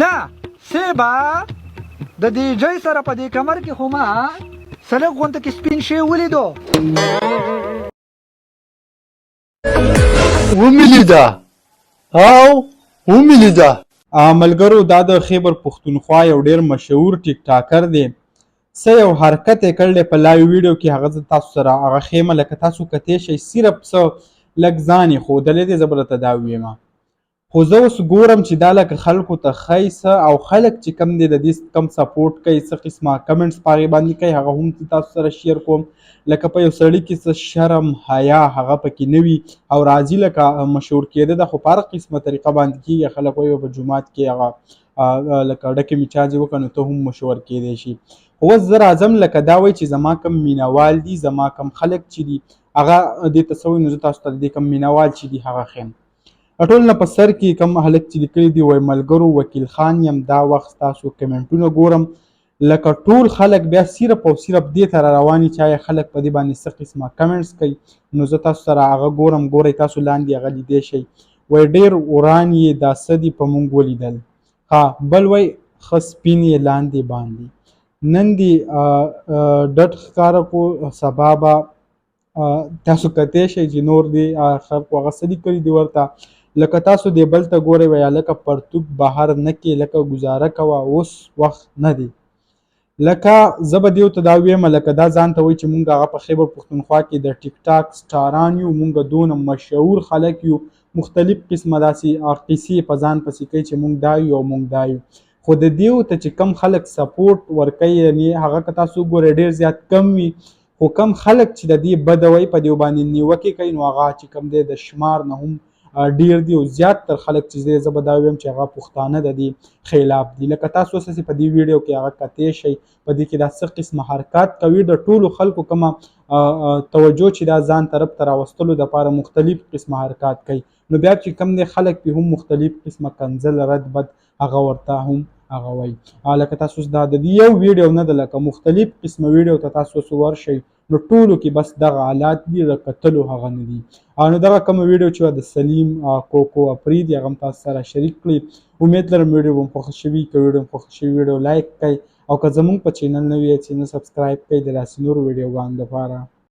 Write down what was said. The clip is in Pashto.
نه سیبا د دې جای سره په دې کمر کې خو ما سلک غونته کې سپین شی ولیدو ومیلیده او ومیلیده ملګرو دا د خیبر پښتونخوا یو ډیر مشهور ټیک ټاکر دی څه یو حرکت یې کړی په لایو ویډیو کې هغه زه تاسو سره هغه ښیم لکه تاسو کتی شئ صرف څه لږ ځان یې ښودلی دی زه به درته دا ویمه خو زه اوس ګورم چې دا لکه خلکو ته ښایي څه او خلک چې کم دی د دې کم سپورټ کوي څه قسمه کمنټس په هغې باندې کوي هغه هم تاسو سره شیر کوم لکه په یو سړي کې څه شرم حیا هغه پکې نه وي او راځي لکه مشهور کېده ده خو په هر قسمه طریقه باندې کېږي خلک وایي په جومات کې هغه لکه ډکې مې چاجې وکړه نو ته هم مشهور کېدی شي خو اوس زه راځم لکه دا وایي چې زما کم مینهوال دي زما کم خلک چې دي هغه دې ته څه وایي نو زه تاسو ته د دې کم مینهوال چې دي هغه ښیم ټول نه په سر کې کم هلک چې لیکلي دي وایي ملګرو وکیل خان یم دا وخت ستاسو کمنټونه ګورم لکه ټول خلک بیا صرف او صرف دې ته را روان دي چې آیا خلک په دې باندې څه قسمه کمنټس کوي نو زه تاسو سره هغه ګورم ګورئ تاسو لاندې هغه لیدی شئ وایي ډېر وران یې دا څه دي په موږ ولیدل ها بل وایي ښه سپین یې لاندې باندې نن دې ډډ ښکاره کړو سبا به تاسو کتی شئ چې نور دې خلکو هغه څه لیکلي دي ورته لکه تاسو دې بل ته ګورئ وایي هلکه پرتوګ بهر نه کې لکه ګزاره کوه اوس وخت نه دی لکه زه به دې ته دا ویم لکه دا ځان ته وایي چې مونږ هغه په خیبر پښتونخوا کې د ټیک ټاک سټاران یو مونږ دونه مشهور خلک یو مختلف قسمه داسې قیسې په ځان پسې کوي چې مونږ دا یو او مونږ دا یو خو د دې ته چې کم خلک سپورټ ورکوي یعنې هغه که تاسو وګورئ ډېر زیات کم وي خو کم خلک چې د دې بده وایي په دې باندې نیوکې کوي نو هغه چې کم دی د شمار نه هم ډیر دي او زیات تر خلک چې زه به دا ویم چې هغه پښتانه د دې خلاف دي لکه تاسو اوس په دې ویډیو کې هغه کتی شئ په دې کې دا څه قسمه حرکات کوي د ټولو خلکو کومه توجه چې دا ځان طرف ته راوستلو دپاره مختلف قسمه حرکات کوي نو بیا چې کم دی خلک پې هم مختلف قسمه کنځل رد بد هغه ورته هم هغه وایي لکه تاسو دا د دې یو ویډیو نه ده لکه مختلف قسمه ویډیو ته تاسو اوس ورشئ نو ټولو کې بس دغه حالات دي د کتلو هغه نه دي نو دغه کومه ویډیو چې وه د سلیم کوکو افرید هغه هم تاسو سره شریک کړئ امید لرم ویډیو به مو خوښه شوي که ویډیو مو خوښه شوي ویډیو لایک کړئ او که زموږ په چینل نه وي چینل سبسکرایب کړئ د داسې نورو ویډیوګانو لپاره